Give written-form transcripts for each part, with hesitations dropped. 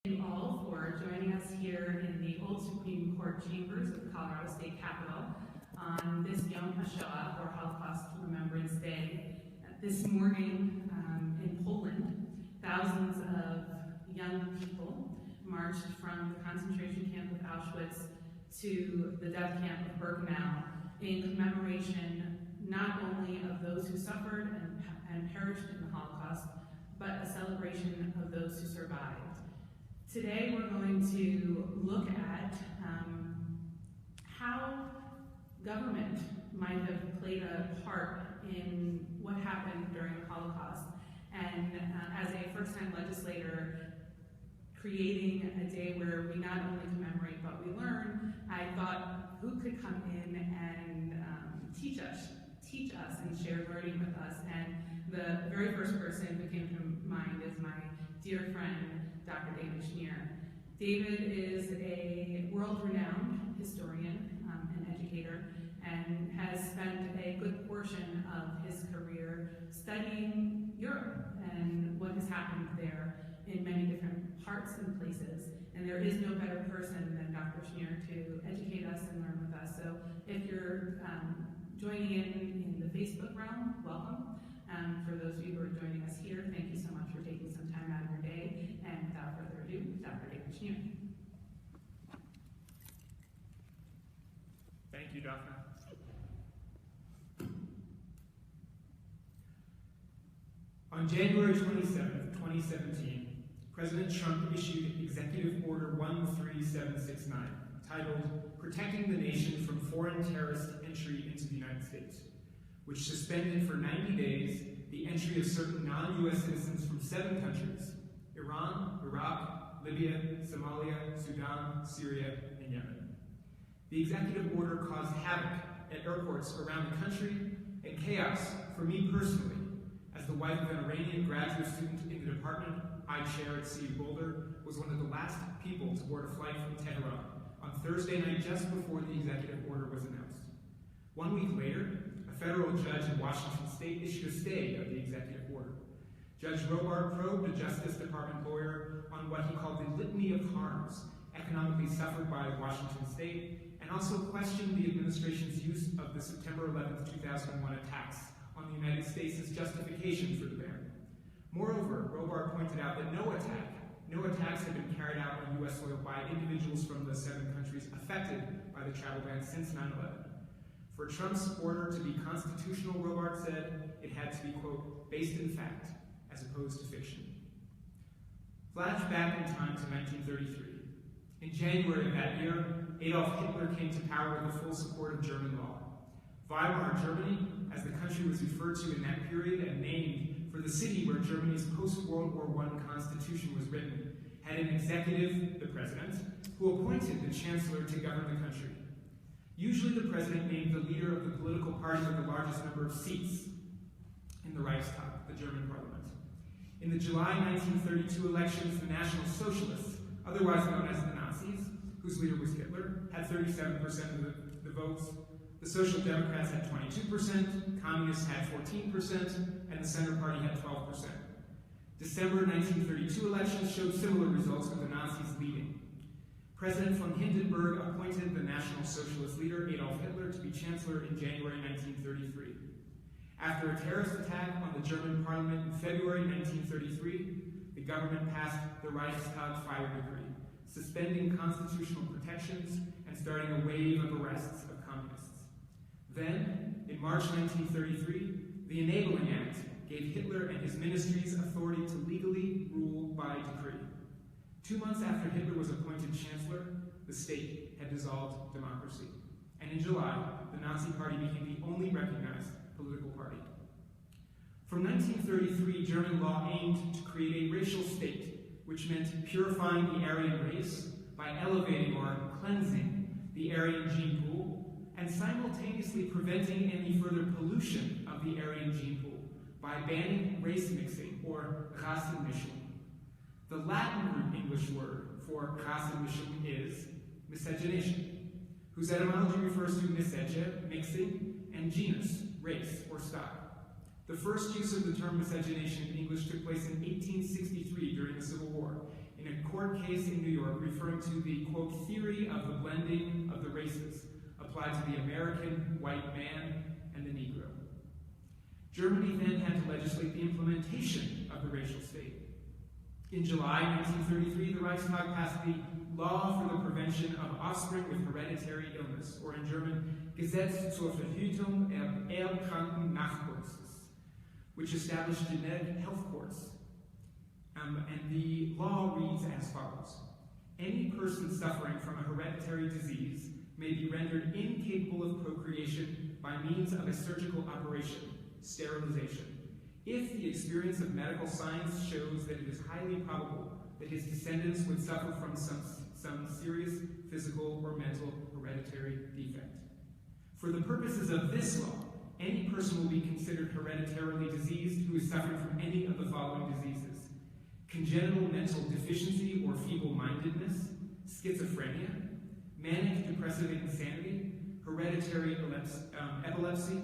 Thank you all for joining us here in the old Supreme Court chambers of the Colorado State Capitol on this Yom HaShoah, or Holocaust Remembrance Day. This morning in Poland, thousands of young people marched from the concentration camp of Auschwitz to the death camp of Birkenau in commemoration not only of those who suffered and perished in the Holocaust, but a celebration of those who survived. Today we're going to look at how government might have played a part in what happened during the Holocaust. And as a first-time legislator, creating a day where we not only commemorate but we learn, I thought who could come in and teach us and share learning with us. And the very first person who came to mind is my dear friend, Dr. David Shneer. David is a world-renowned historian and educator, and has spent a good portion of his career studying Europe and what has happened there in many different parts and places. And there is no better person than Dr. Shneer to educate us and learn with us. So if you're joining in the Facebook realm, welcome. For those of you who are joining us here, thank you so much for taking some time out of your day. And without further ado, Dr. David Shneer. Thank you, Daphne. On January 27, 2017, President Trump issued Executive Order 13769, titled Protecting the Nation from Foreign Terrorist Entry into the United States, which suspended for 90 days the entry of certain non-U.S. citizens from 7 countries: Iran, Iraq, Libya, Somalia, Sudan, Syria, and Yemen. The executive order caused havoc at airports around the country and chaos for me personally, as the wife of an Iranian graduate student in the department I chair at CU Boulder, was one of the last people to board a flight from Tehran on Thursday night just before the executive order was announced. 1 week later, a federal judge in Washington State issued a stay of the executive order. Judge Robart probed a Justice Department lawyer on what he called the litany of harms economically suffered by Washington State, and also questioned the administration's use of the September 11, 2001 attacks on the United States' justification for the ban. Moreover, Robart pointed out that no attacks had been carried out on U.S. soil by individuals from the 7 countries affected by the travel ban since 9/11. For Trump's order to be constitutional, Robart said, it had to be, quote, based in fact, as opposed to fiction. Flash back in time to 1933. In January of that year, Adolf Hitler came to power with the full support of German law. Weimar, Germany, as the country was referred to in that period and named for the city where Germany's post-World War I constitution was written, had an executive, the president, who appointed the chancellor to govern the country. Usually the president named the leader of the political party with the largest number of seats in the Reichstag, the German parliament. In the July 1932 elections, the National Socialists, otherwise known as the Nazis, whose leader was Hitler, had 37% of the votes. The Social Democrats had 22%, Communists had 14%, and the Center Party had 12%. December 1932 elections showed similar results with the Nazis leading. President von Hindenburg appointed the National Socialist leader Adolf Hitler to be chancellor in January 1933. After a terrorist attack on the German parliament in February 1933, the government passed the Reichstag Fire Decree, suspending constitutional protections and starting a wave of arrests of communists. Then, in March 1933, the Enabling Act gave Hitler and his ministries authority to legally rule by decree. 2 months after Hitler was appointed chancellor, the state had dissolved democracy. And in July, the Nazi Party became the only recognized political party. From 1933, German law aimed to create a racial state, which meant purifying the Aryan race by elevating or cleansing the Aryan gene pool, and simultaneously preventing any further pollution of the Aryan gene pool by banning race mixing, or Rassenmischung. The Latin root English word for Rassenmischung is miscegenation, whose etymology refers to miscege, mixing, and genus, race, or stock. The first use of the term miscegenation in English took place in 1863 during the Civil War, in a court case in New York referring to the, quote, theory of the blending of the races applied to the American white man and the Negro. Germany then had to legislate the implementation of the racial state. In July 1933, the Reichstag passed the Law for the Prevention of Offspring with Hereditary Illness, or in German, Gesetz zur Verhütung erbkranken Nachwuchses, which established genetic health courts. And the law reads as follows. Any person suffering from a hereditary disease may be rendered incapable of procreation by means of a surgical operation, sterilization, if the experience of medical science shows that it is highly probable that his descendants would suffer from some serious physical or mental hereditary defect. For the purposes of this law, any person will be considered hereditarily diseased who is suffering from any of the following diseases: congenital mental deficiency or feeble-mindedness, schizophrenia, manic depressive insanity, hereditary epilepsy,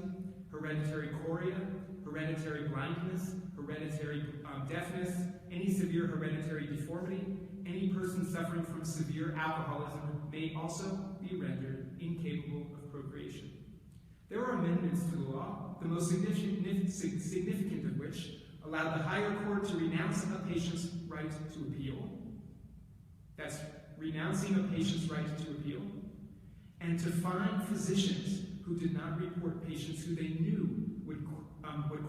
hereditary chorea, hereditary blindness, hereditary deafness, any severe hereditary deformity. Any person suffering from severe alcoholism may also be rendered incapable of procreation. There are amendments to the law, the most significant of which allowed the higher court to renounce a patient's right to appeal. That's renouncing a patient's right to appeal, and to fine physicians who did not report patients who they knew would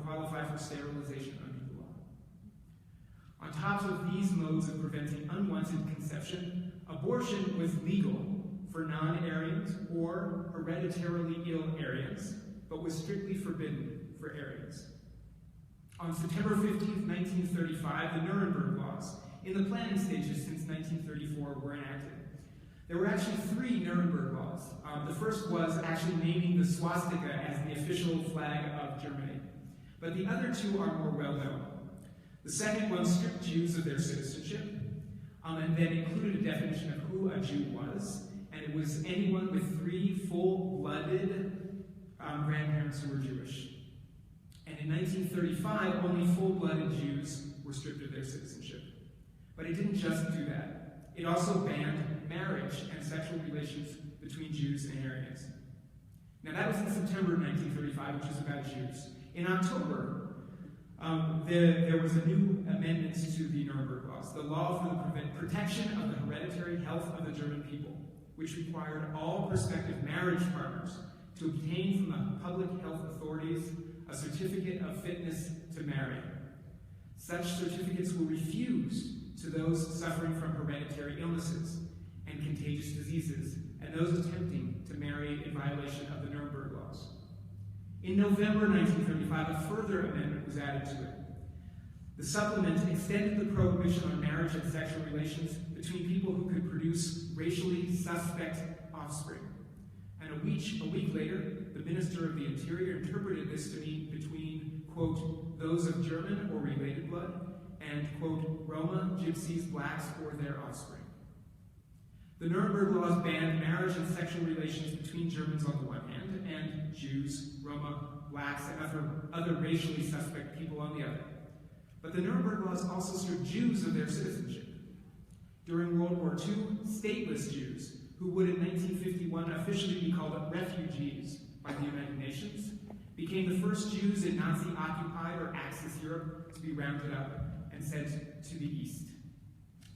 qualify for sterilization under the law. On top of these modes of preventing unwanted conception, abortion was legal for non-Aryans or hereditarily ill Aryans, but was strictly forbidden for Aryans. On September 15, 1935, the Nuremberg Laws, in the planning stages since 1934, were enacted. There were actually 3 Nuremberg laws. The first was actually naming the swastika as the official flag of Germany. But the other 2 are more well known. The second one stripped Jews of their citizenship, and then included a definition of who a Jew was, and it was anyone with 3 full-blooded grandparents who were Jewish. And in 1935, only full-blooded Jews were stripped of their citizenship. But it didn't just do that. It also banned marriage and sexual relations between Jews and Aryans. Now that was in September of 1935, which is about Jews. In October, there was a new amendment to the Nuremberg Laws, the Law for the Protection of the Hereditary Health of the German People, which required all prospective marriage partners to obtain from the public health authorities a certificate of fitness to marry. Such certificates were refused to those suffering from hereditary illnesses and contagious diseases, and those attempting to marry in violation of the Nuremberg Laws. In November 1935, a further amendment was added to it. The supplement extended the prohibition on marriage and sexual relations between people who could produce racially suspect offspring. And a week later, the Minister of the Interior interpreted this to mean between, quote, those of German or related blood, and, quote, Roma, Gypsies, Blacks, or their offspring. The Nuremberg Laws banned marriage and sexual relations between Germans on the one hand, and Jews, Roma, Blacks, and other racially suspect people on the other. But the Nuremberg Laws also stripped Jews of their citizenship. During World War II, stateless Jews, who would in 1951 officially be called refugees by the United Nations, became the first Jews in Nazi-occupied or Axis Europe to be rounded up and sent to the east.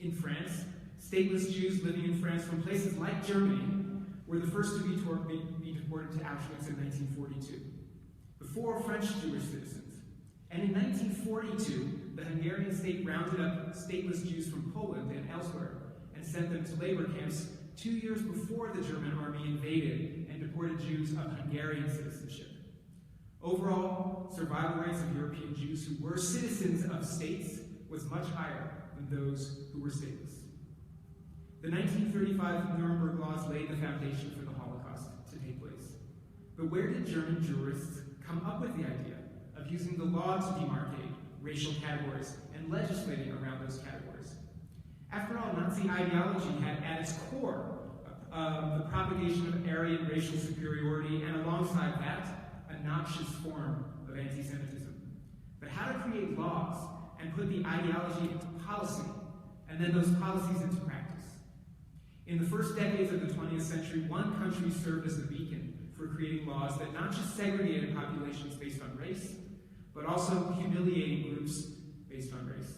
In France, stateless Jews living in France from places like Germany were the first to be deported to Auschwitz in 1942, before French Jewish citizens. And in 1942, the Hungarian state rounded up stateless Jews from Poland and elsewhere and sent them to labor camps 2 years before the German army invaded and deported Jews of Hungarian citizenship. Overall, survival rates of European Jews who were citizens of states was much higher than those who were stateless. The 1935 Nuremberg Laws laid the foundation for the Holocaust to take place. But where did German jurists come up with the idea of using the law to demarcate racial categories and legislating around those categories? After all, Nazi ideology had at its core the propagation of Aryan racial superiority, and alongside that, a noxious form of anti-Semitism. But how to create laws and put the ideology into policy and then those policies into practice. In the first decades of the 20th century, one country served as a beacon for creating laws that not just segregated populations based on race, but also humiliating groups based on race.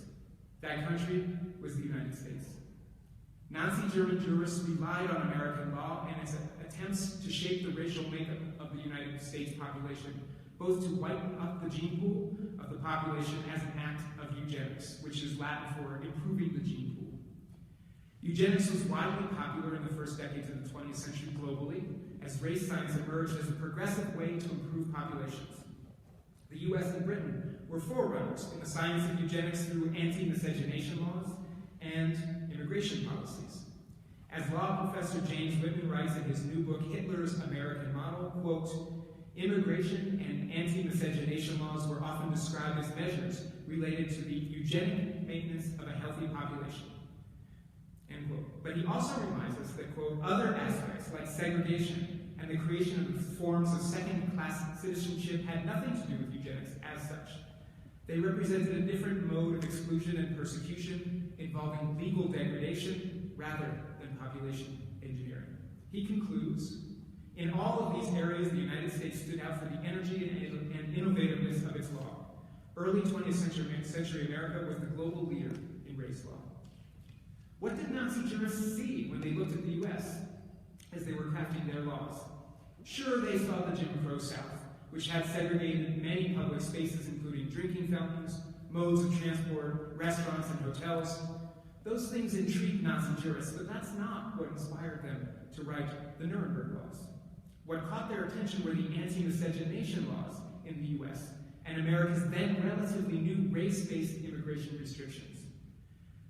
That country was the United States. Nazi German jurists relied on American law and its attempts to shape the racial makeup of the United States population, both to whiten up the gene pool of the population as an act of eugenics, which is Latin for improving the gene pool. Eugenics was widely popular in the first decades of the 20th century globally, as race science emerged as a progressive way to improve populations. The US and Britain were forerunners in the science of eugenics through anti-miscegenation laws and immigration policies. As law professor James Whitman writes in his new book, Hitler's American Model, quote, immigration and anti-miscegenation laws were often described as measures related to the eugenic maintenance of a healthy population, end quote. But he also reminds us that, quote, other aspects like segregation and the creation of forms of second-class citizenship had nothing to do with eugenics as such. They represented a different mode of exclusion and persecution involving legal degradation rather than population engineering. He concludes, in all of these areas, the United States stood out for the energy and innovativeness of its law. Early 20th century America was the global leader in race law. What did Nazi jurists see when they looked at the US as they were crafting their laws? Sure, they saw the Jim Crow South, which had segregated many public spaces, including drinking fountains, modes of transport, restaurants, and hotels. Those things intrigued Nazi jurists, but that's not what inspired them to write the Nuremberg laws. What caught their attention were the anti-miscegenation laws in the US and America's then relatively new race-based immigration restrictions.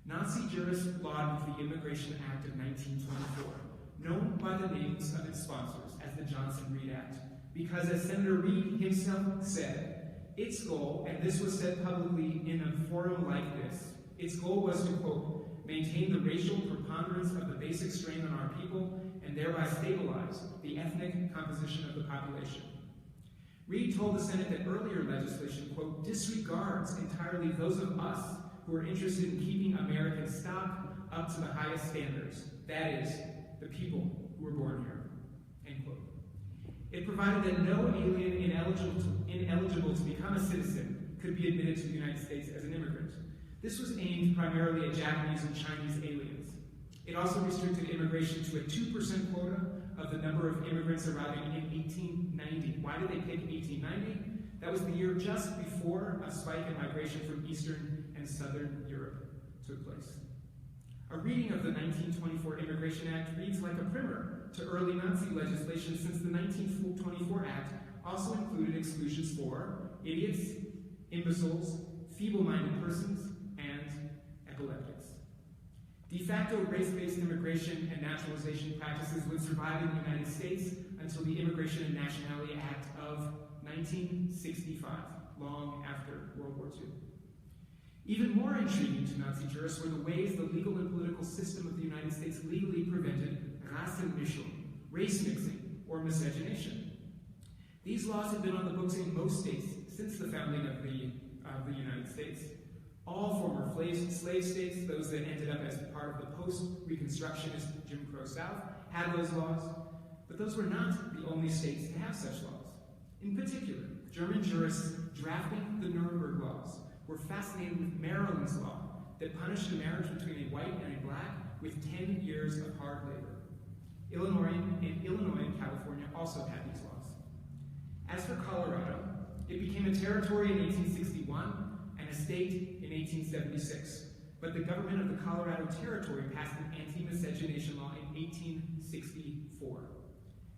Nazi jurists lauded the Immigration Act of 1924, known by the names of its sponsors as the Johnson-Reed Act, because as Senator Reed himself said, its goal, and this was said publicly in a forum like this, its goal was to, quote, maintain the racial preponderance of the basic strain on our people and thereby stabilize the ethnic composition of the population. Reed told the Senate that earlier legislation, quote, disregards entirely those of us who are interested in keeping American stock up to the highest standards, that is, the people who were born here, end quote. It provided that no alien ineligible to become a citizen could be admitted to the United States as an immigrant. This was aimed primarily at Japanese and Chinese aliens. It also restricted immigration to a 2% quota of the number of immigrants arriving in 1890. Why did they pick 1890? That was the year just before a spike in migration from Eastern and Southern Europe took place. A reading of the 1924 Immigration Act reads like a primer to early Nazi legislation, since the 1924 Act also included exclusions for idiots, imbeciles, feeble-minded persons, and epileptics. De facto race-based immigration and naturalization practices would survive in the United States until the Immigration and Nationality Act of 1965, long after World War II. Even more intriguing to Nazi jurists were the ways the legal and political system of the United States legally prevented Rassenmischung, race mixing, or miscegenation. These laws had been on the books in most states since the founding of the United States. All former slave states, those that ended up as part of the post-Reconstructionist Jim Crow South, had those laws, but those were not the only states to have such laws. In particular, German jurists drafting the Nuremberg laws were fascinated with Maryland's law that punished a marriage between a white and a black with 10 years of hard labor. Illinois and California also had these laws. As for Colorado, it became a territory in 1861 and a state in 1876, but the government of the Colorado Territory passed an anti-miscegenation law in 1864.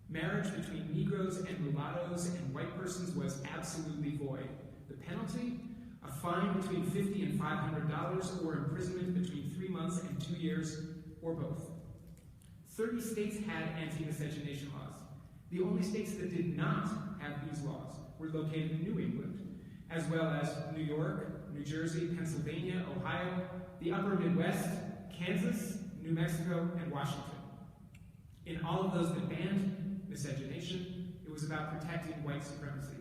Marriage between Negroes and mulattoes and white persons was absolutely void. The penalty? A fine between $50 and $500, or imprisonment between 3 months and 2 years, or both. 30 states had anti-miscegenation laws. The only states that did not have these laws were located in New England, as well as New York, New Jersey, Pennsylvania, Ohio, the upper Midwest, Kansas, New Mexico, and Washington. In all of those that banned miscegenation, it was about protecting white supremacy.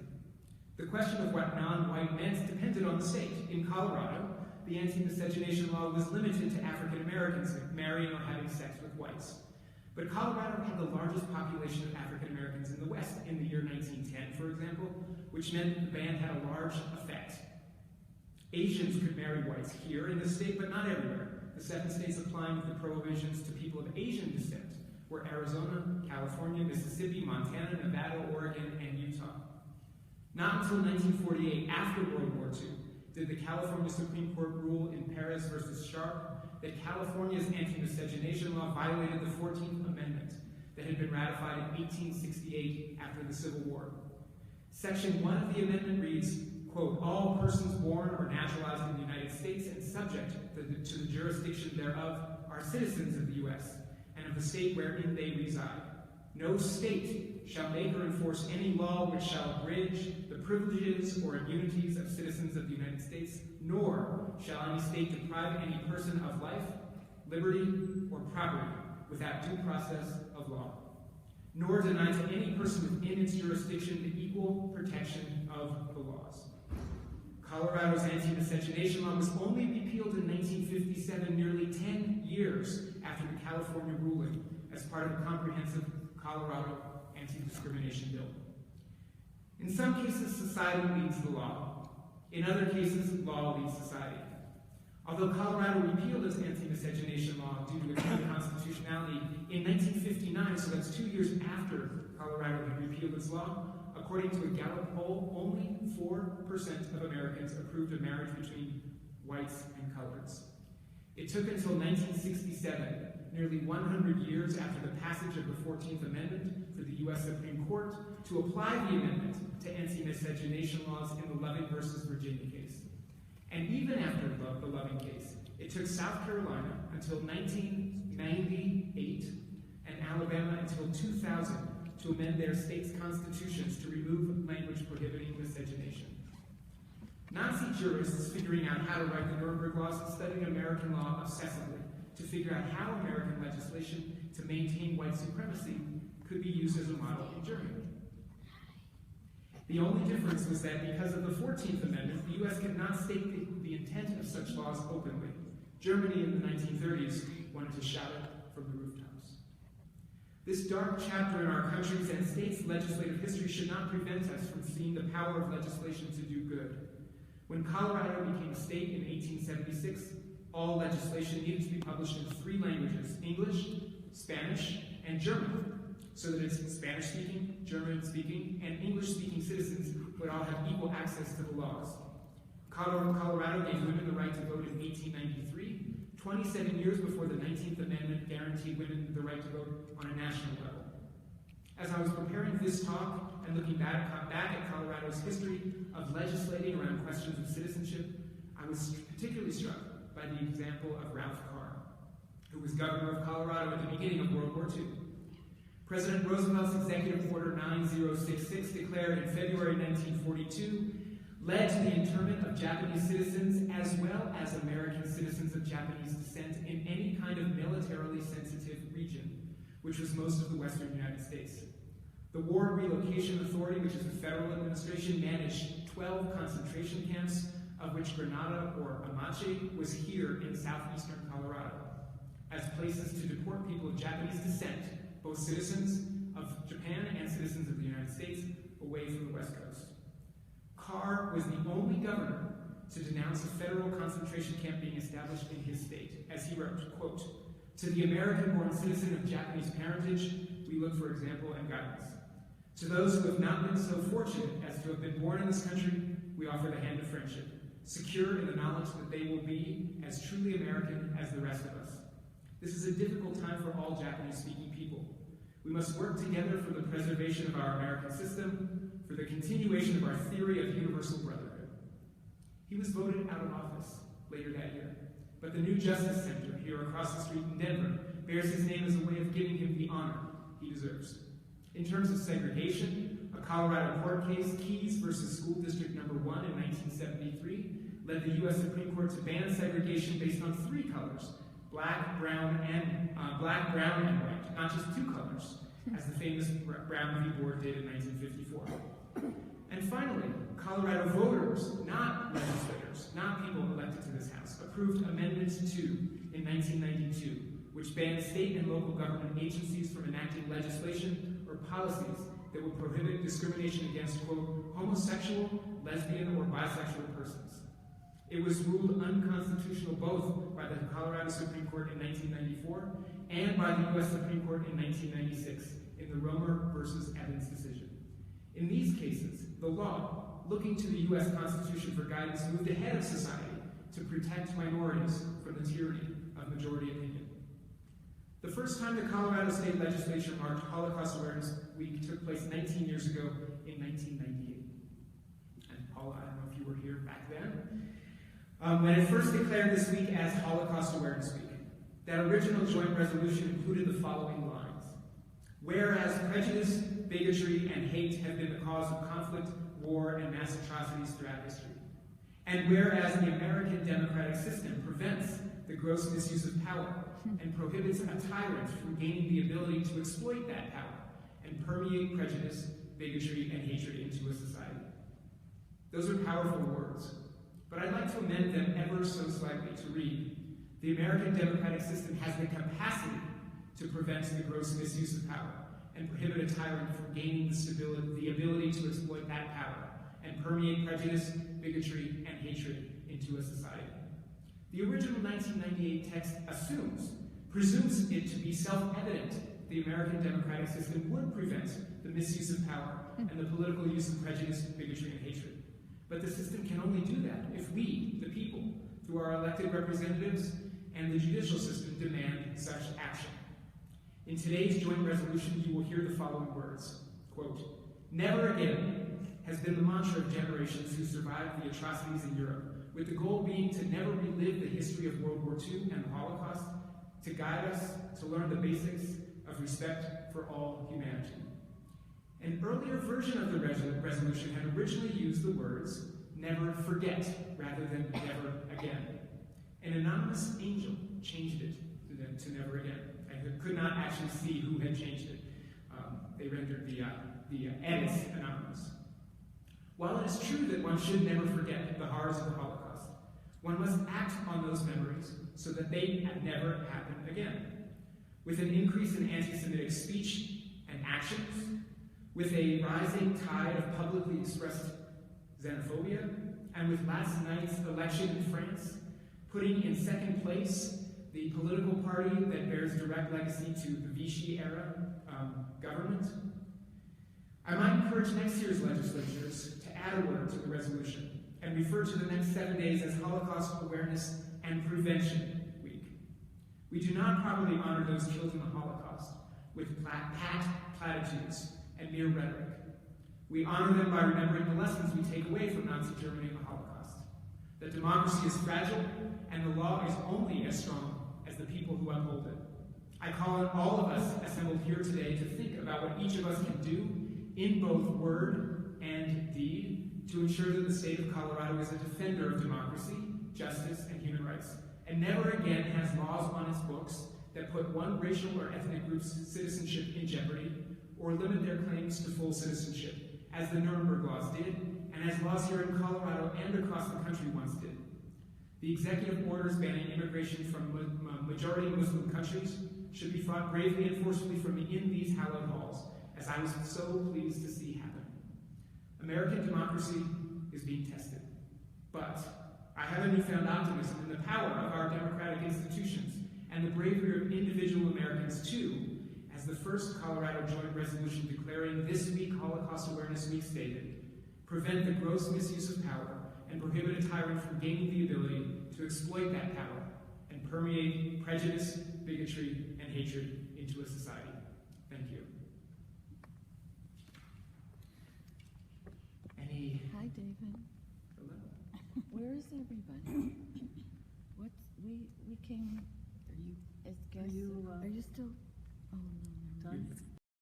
The question of what non-white meant depended on the state. In Colorado, the anti-miscegenation law was limited to African Americans marrying or having sex with whites. But Colorado had the largest population of African Americans in the West in the year 1910, for example, which meant that the ban had a large effect. Asians could marry whites here in the state, but not everywhere. The 7 states applying the prohibitions to people of Asian descent were Arizona, California, Mississippi, Montana, Nevada, Oregon, and Utah. Not until 1948, after World War II, did the California Supreme Court rule in Perez versus Sharp that California's anti-miscegenation law violated the 14th Amendment that had been ratified in 1868 after the Civil War. Section 1 of the amendment reads, quote, all persons born or naturalized in the United States and subject to the jurisdiction thereof are citizens of the U.S. and of the state wherein they reside. No state shall make or enforce any law which shall abridge the privileges or immunities of citizens of the United States, nor shall any state deprive any person of life, liberty, or property without due process of law, nor deny to any person within its jurisdiction the equal protection of the laws. Colorado's anti-miscegenation law was only repealed in 1957, nearly 10 years after the California ruling, as part of a comprehensive Colorado anti-discrimination bill. In some cases, society leads the law. In other cases, law leads society. Although Colorado repealed its anti-miscegenation law due to its unconstitutionality in 1959, so that's 2 years after Colorado had repealed its law, according to a Gallup poll, only 4% of Americans approved of marriage between whites and coloreds. It took until 1967, nearly 100 years after the passage of the 14th Amendment for the U.S. Supreme Court, to apply the amendment to anti-miscegenation laws in the Loving versus Virginia case. And even after the Loving case, it took South Carolina until 1998 and Alabama until 2000 to amend their state's constitutions to remove language prohibiting miscegenation. Nazi jurists figuring out how to write the Nuremberg laws and studying American law obsessively to figure out how American legislation to maintain white supremacy could be used as a model in Germany. The only difference was that because of the 14th Amendment, the U.S. could not state the intent of such laws openly. Germany in the 1930s wanted to shout it from the rooftops. This dark chapter in our country's and states' legislative history should not prevent us from seeing the power of legislation to do good. When Colorado became a state in 1876, all legislation needed to be published in 3 languages, English, Spanish, and German, so that its Spanish-speaking, German-speaking, and English-speaking citizens would all have equal access to the laws. Colorado gave women the right to vote in 1893, 27 years before the 19th Amendment guaranteed women the right to vote on a national level. As I was preparing this talk and looking back at Colorado's history of legislating around questions of citizenship, I was particularly struck by the example of Ralph Carr, who was governor of Colorado at the beginning of World War II. President Roosevelt's Executive Order 9066, declared in February 1942, led to the internment of Japanese citizens as well as American citizens of Japanese descent in any kind of militarily sensitive region, which was most of the western United States. The War Relocation Authority, which is a federal administration, managed 12 concentration camps, of which Grenada or Amache was here in southeastern Colorado, as places to deport people of Japanese descent, both citizens of Japan and citizens of the United States, away from the West Coast. Carr was the only governor to denounce a federal concentration camp being established in his state, as he wrote, quote, "To the American-born citizen of Japanese parentage, we look for example and guidance. To those who have not been so fortunate as to have been born in this country, we offer the hand of friendship, secure in the knowledge that they will be as truly American as the rest of us. This is a difficult time for all Japanese-speaking people. We must work together for the preservation of our American system, for the continuation of our theory of universal brotherhood." He was voted out of office later that year, but the new Justice Center here across the street in Denver bears his name as a way of giving him the honor he deserves. In terms of segregation, a Colorado court case, Keyes versus School District No. 1 in 1973, led the U.S. Supreme Court to ban segregation based on 3 colors, black, brown, and white, not just 2 colors, as the famous Brown v. Board did in 1954. And finally, Colorado voters, not legislators, not people elected to this House, approved Amendment 2 in 1992, which banned state and local government agencies from enacting legislation or policies that would prohibit discrimination against, quote, homosexual, lesbian, or bisexual persons. It was ruled unconstitutional both by the Colorado Supreme Court in 1994 and by the U.S. Supreme Court in 1996 in the Romer versus Evans decision. In these cases, the law, looking to the U.S. Constitution for guidance, moved ahead of society to protect minorities from the tyranny of majority opinion. The first time the Colorado State Legislature marked Holocaust Awareness Week took place 19 years ago in 1998. And Paula, I don't know if you were here back then, when it first declared this week as Holocaust Awareness Week. That original joint resolution included the following lines. Whereas prejudice, bigotry, and hate have been the cause of conflict, war, and mass atrocities throughout history. And whereas the American democratic system prevents the gross misuse of power and prohibits a tyrant from gaining the ability to exploit that power and permeate prejudice, bigotry, and hatred into a society. Those are powerful words, but I'd like to amend them ever so slightly to read, the American democratic system has the capacity to prevent the gross misuse of power and prohibit a tyrant from gaining the ability to exploit that power and permeate prejudice, bigotry, and hatred into a society. The original 1998 text presumes it to be self-evident the American democratic system would prevent the misuse of power and the political use of prejudice, bigotry, and hatred. But the system can only do that if we, the people, through our elected representatives and the judicial system, demand such action. In today's joint resolution, you will hear the following words, quote, never again has been the mantra of generations who survived the atrocities in Europe, with the goal being to never relive the history of World War II and the Holocaust, to guide us to learn the basics of respect for all humanity. An earlier version of the resolution had originally used the words, never forget, rather than never again. An anonymous angel changed it to never again. I could not actually see who had changed it. They rendered the edits anonymous. While it is true that one should never forget the horrors of the Holocaust, one must act on those memories so that they never happen again. With an increase in anti-Semitic speech and actions, with a rising tide of publicly expressed xenophobia, and with last night's election in France, putting in second place the political party that bears direct legacy to the Vichy-era government, I might encourage next year's legislatures to add a word to the resolution and refer to the next 7 days as Holocaust Awareness and Prevention Week. We do not properly honor those killed in the Holocaust with pat platitudes and mere rhetoric. We honor them by remembering the lessons we take away from Nazi Germany and the Holocaust. That democracy is fragile and the law is only as strong as the people who uphold it. I call on all of us assembled here today to think about what each of us can do in both word and deed to ensure that the state of Colorado is a defender of democracy, justice, and human rights, and never again has laws on its books that put one racial or ethnic group's citizenship in jeopardy or limit their claims to full citizenship, as the Nuremberg laws did, and as laws here in Colorado and across the country once did. The executive orders banning immigration from majority Muslim countries should be fought bravely and forcefully from within these hallowed halls, as I was so pleased to see happen. American democracy is being tested, but I have a newfound optimism in the power of our democratic institutions and the bravery of individual Americans too, as the first Colorado joint resolution declaring this week Holocaust Awareness Week stated, prevent the gross misuse of power and prohibit a tyrant from gaining the ability to exploit that power and permeate prejudice, bigotry, and hatred into a society. Thank you. Any? Hi, David. Hello. Where is everybody? We came. Are you? As guests. Are you Are you still? Oh no. done?